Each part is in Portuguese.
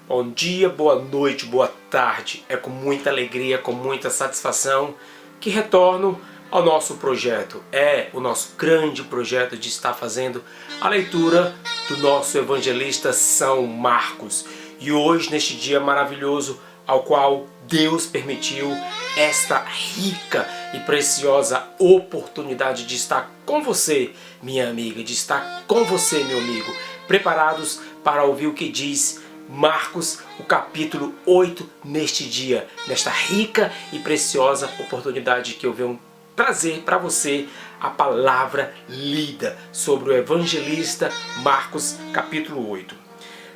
Bom dia, boa noite, boa tarde. É com muita alegria, com muita satisfação que retorno ao nosso projeto. É o nosso grande projeto de estar fazendo a leitura do nosso evangelista São Marcos. E hoje, neste dia maravilhoso, ao qual Deus permitiu esta rica e preciosa oportunidade de estar com você, minha amiga, de estar com você, meu amigo, preparados para ouvir o que diz Marcos, o capítulo 8, neste dia, nesta rica e preciosa oportunidade que eu venho trazer para você a palavra lida sobre o evangelista Marcos, capítulo 8.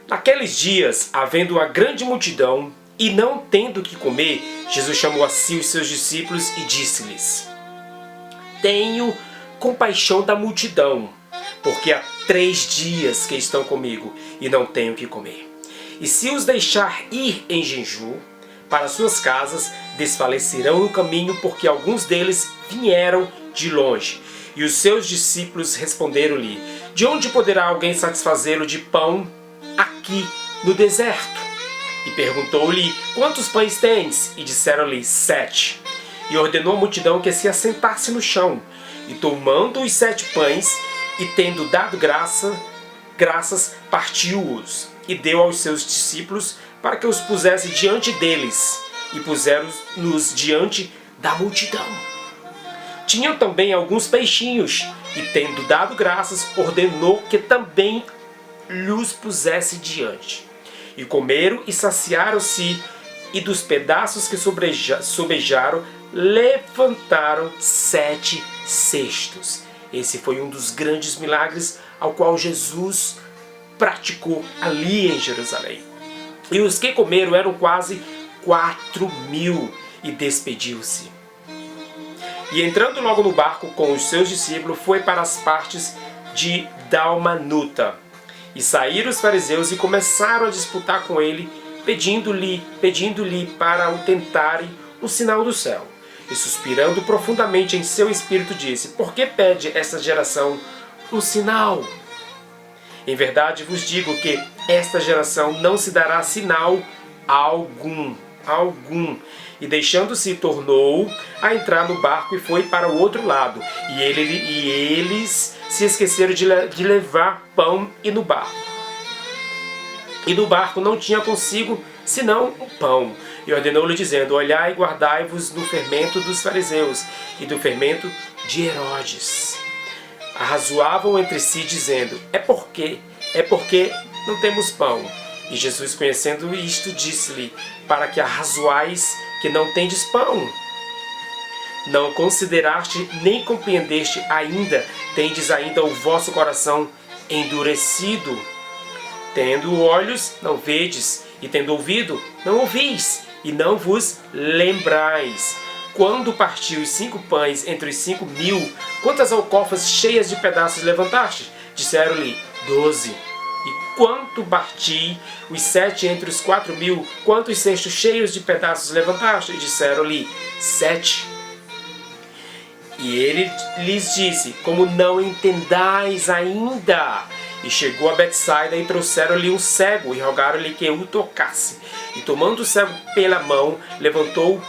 Naqueles dias, havendo uma grande multidão e não tendo o que comer, Jesus chamou a si os seus discípulos e disse-lhes: Tenho compaixão da multidão, porque há 3 dias que estão comigo e não tenho o que comer. E se os deixar ir em jejum para suas casas, desfalecerão no caminho, porque alguns deles vieram de longe. E os seus discípulos responderam-lhe: De onde poderá alguém satisfazê-lo de pão aqui no deserto? E perguntou-lhe: Quantos pães tens? E disseram-lhe: 7. E ordenou à multidão que se assentasse no chão. E tomando os 7 pães, e tendo dado graças, partiu-os e deu aos seus discípulos para que os pusesse diante deles, e puseram-nos diante da multidão. Tinham também alguns peixinhos, e tendo dado graças, ordenou que também lhes pusesse diante. E comeram e saciaram-se, e dos pedaços que sobejaram, levantaram 7 cestos. Esse foi um dos grandes milagres ao qual Jesus praticou ali em Jerusalém. E os que comeram eram quase 4.000, e despediu-se. E entrando logo no barco com os seus discípulos, foi para as partes de Dalmanuta. E saíram os fariseus e começaram a disputar com ele, pedindo-lhe para o tentarem um sinal do céu. E suspirando profundamente em seu espírito, disse: Por que pede esta geração um sinal? Em verdade vos digo que esta geração não se dará sinal algum. E deixando-se, tornou a entrar no barco e foi para o outro lado. E eles se esqueceram de levar pão e no barco não tinha consigo senão o pão. E ordenou-lhe dizendo: Olhai e guardai-vos do fermento dos fariseus e do fermento de Herodes. Arrazoavam entre si, dizendo: É porque não temos pão. E Jesus, conhecendo isto, disse-lhe: Para que arrazoais que não tendes pão? Não consideraste nem compreendeste ainda, tendes ainda o vosso coração endurecido. Tendo olhos, não vedes, e tendo ouvido, não ouvis, e não vos lembrais. Quando partiu os 5 pães entre os 5.000, quantas alcofas cheias de pedaços levantaste? Disseram-lhe: 12. E quanto parti os 7 entre os 4.000, quantos cestos cheios de pedaços levantaste? E disseram-lhe: 7. E ele lhes disse: Como não entendais ainda? E chegou a Betsaida e trouxeram-lhe um cego e rogaram-lhe que o tocasse. E tomando o cego pela mão, levou-o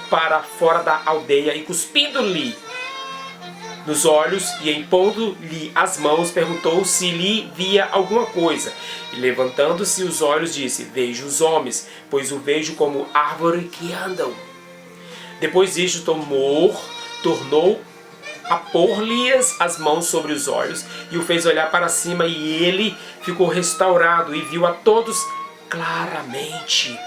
para fora da aldeia e cuspindo-lhe nos olhos e impondo-lhe as mãos, perguntou se lhe via alguma coisa. E levantando-se os olhos, disse: Vejo os homens, pois o vejo como árvore que andam. Depois disto, tornou a pôr-lhes as mãos sobre os olhos e o fez olhar para cima, e ele ficou restaurado e viu a todos claramente.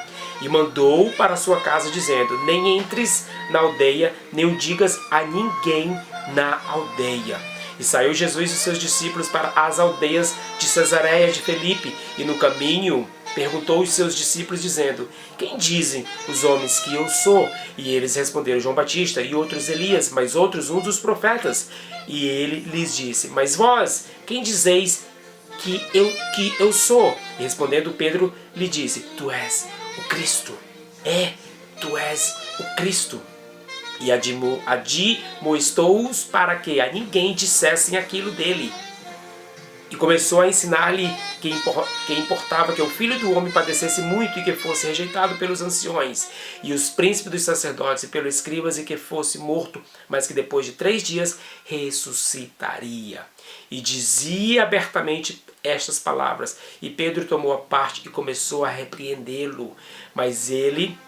E mandou para sua casa, dizendo: Nem entres na aldeia, nem o digas a ninguém na aldeia. E saiu Jesus e seus discípulos para as aldeias de Cesareia de Filipe, e no caminho perguntou aos seus discípulos, dizendo: Quem dizem os homens que eu sou? E eles responderam: João Batista, e outros Elias, mas outros um dos profetas. E ele lhes disse: Mas vós, quem dizeis que eu sou? E respondendo Pedro lhe disse: Tu és o Cristo. Tu és o Cristo. E admoestou-os para que a ninguém dissessem aquilo dele. E começou a ensinar-lhe que importava que o Filho do Homem padecesse muito e que fosse rejeitado pelos anciões e os príncipes dos sacerdotes e pelos escribas e que fosse morto, mas que depois de 3 dias ressuscitaria. E dizia abertamente estas palavras. E Pedro tomou a parte e começou a repreendê-lo. Mas ele,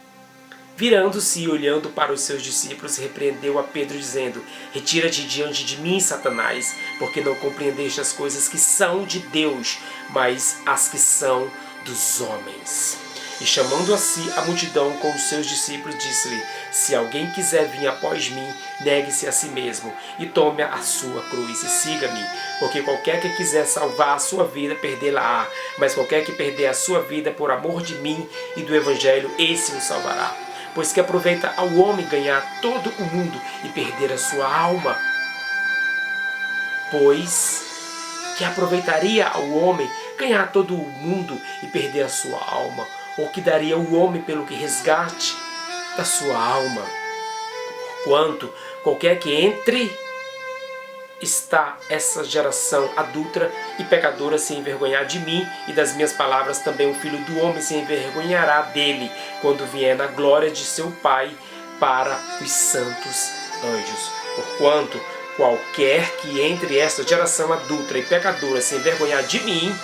virando-se e olhando para os seus discípulos, repreendeu a Pedro, dizendo: retira-te diante de mim, Satanás, porque não compreendeste as coisas que são de Deus, mas as que são dos homens. E chamando a si a multidão com os seus discípulos, disse-lhe: se alguém quiser vir após mim, negue-se a si mesmo, e tome a sua cruz, e siga-me. Porque qualquer que quiser salvar a sua vida, perdê-la-á. Mas qualquer que perder a sua vida por amor de mim e do Evangelho, esse o salvará. Pois que aproveita ao homem ganhar todo o mundo e perder a sua alma? Pois que aproveitaria ao homem ganhar todo o mundo e perder a sua alma? Ou que daria o homem pelo que resgate da sua alma? Quanto qualquer que entre está essa geração adúltera e pecadora se envergonhar de mim e das minhas palavras, também o Filho do Homem se envergonhará dele, quando vier na glória de seu Pai para os santos anjos. Porquanto qualquer que entre esta geração adúltera e pecadora se envergonhar de mim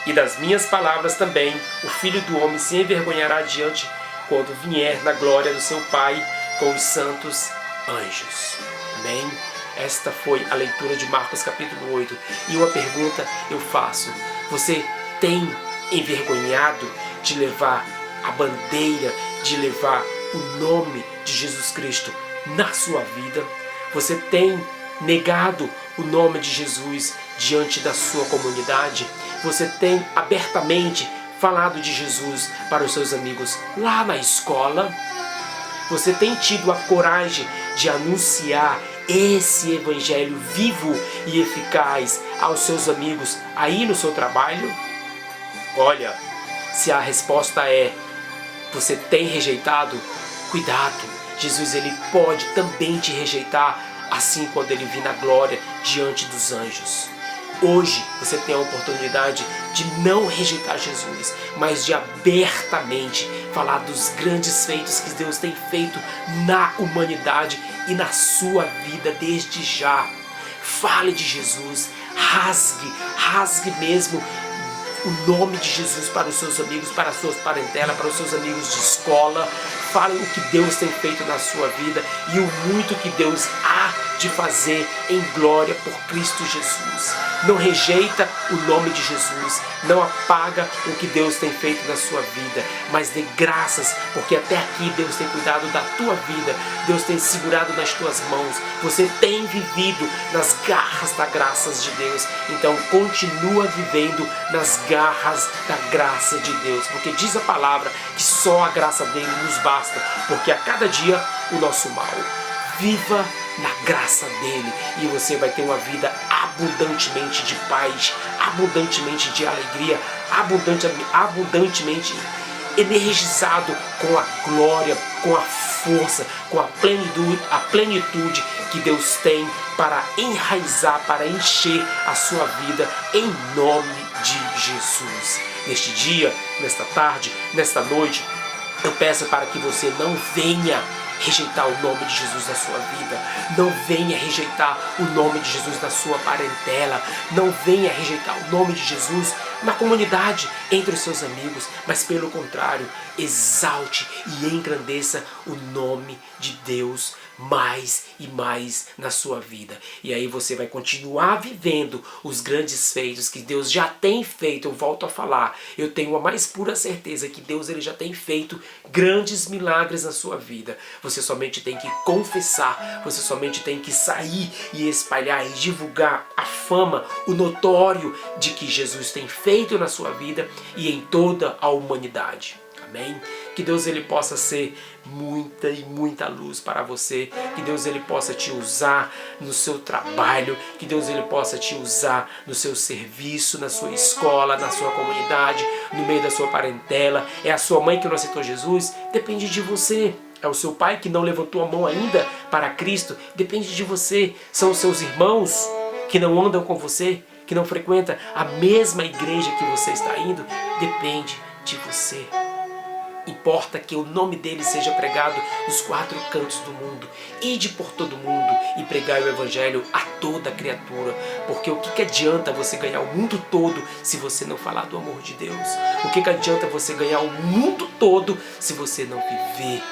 e das minhas palavras, também o Filho do Homem se envergonhará diante quando vier na glória do seu Pai com os santos anjos. Amém? Esta foi a leitura de Marcos capítulo 8. E uma pergunta eu faço: você tem envergonhado de levar a bandeira, de levar o nome de Jesus Cristo na sua vida? Você tem negado o nome de Jesus diante da sua comunidade? Você tem abertamente falado de Jesus para os seus amigos lá na escola? Você tem tido a coragem de anunciar esse evangelho vivo e eficaz aos seus amigos aí no seu trabalho? Olha, se a resposta é você tem rejeitado, cuidado, Jesus ele pode também te rejeitar, assim quando ele vir na glória diante dos anjos. Hoje você tem a oportunidade de não rejeitar Jesus, mas de abertamente falar dos grandes feitos que Deus tem feito na humanidade e na sua vida desde já. Fale de Jesus, rasgue mesmo o nome de Jesus para os seus amigos, para as suas parentelas, para os seus amigos de escola. Fale o que Deus tem feito na sua vida e o muito que Deus há de fazer em glória por Cristo Jesus. Não rejeita o nome de Jesus, não apaga o que Deus tem feito na sua vida, mas dê graças, porque até aqui Deus tem cuidado da tua vida, Deus tem segurado nas tuas mãos, você tem vivido nas garras das graças de Deus, então continua vivendo nas garras da graça de Deus, porque diz a palavra que só a graça dele nos basta, porque a cada dia o nosso mal. Viva na graça dele e você vai ter uma vida abundantemente de paz, abundantemente de alegria, abundantemente energizado com a glória, com a força, com a plenitude que Deus tem para enraizar, para encher a sua vida em nome de Jesus. Neste dia, nesta tarde, nesta noite, eu peço para que você não venha rejeitar o nome de Jesus na sua vida, não venha rejeitar o nome de Jesus na sua parentela, não venha rejeitar o nome de Jesus na comunidade, entre os seus amigos, mas pelo contrário, exalte e engrandeça o nome de Deus mais e mais na sua vida. E aí você vai continuar vivendo os grandes feitos que Deus já tem feito. Eu volto a falar, eu tenho a mais pura certeza que Deus ele já tem feito grandes milagres na sua vida. Você somente tem que confessar, você somente tem que sair e espalhar e divulgar a fama, o notório de que Jesus tem feito na sua vida e em toda a humanidade. Amém? Que Deus ele possa ser muita e muita luz para você, que Deus ele possa te usar no seu trabalho, que Deus ele possa te usar no seu serviço, na sua escola, na sua comunidade, no meio da sua parentela. É a sua mãe que não aceitou Jesus? Depende de você. É o seu pai que não levantou a mão ainda para Cristo? Depende de você. São os seus irmãos que não andam com você? que não frequenta a mesma igreja que você está indo, depende de você. Importa que o nome dele seja pregado nos 4 cantos do mundo. Ide por todo mundo e pregai o evangelho a toda criatura. Porque o que adianta você ganhar o mundo todo se você não falar do amor de Deus? O que adianta você ganhar o mundo todo se você não viver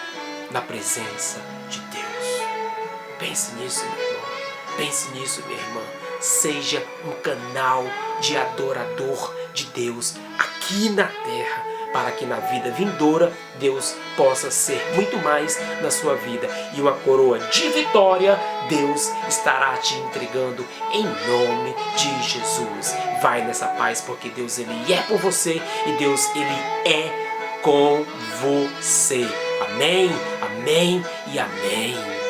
na presença de Deus? Pense nisso, meu irmão. Pense nisso, minha irmã. Seja um canal de adorador de Deus aqui na terra, para que na vida vindoura Deus possa ser muito mais na sua vida. E uma coroa de vitória Deus estará te entregando em nome de Jesus. Vai nessa paz, porque Deus ele é por você e Deus ele é com você. Amém, amém e amém.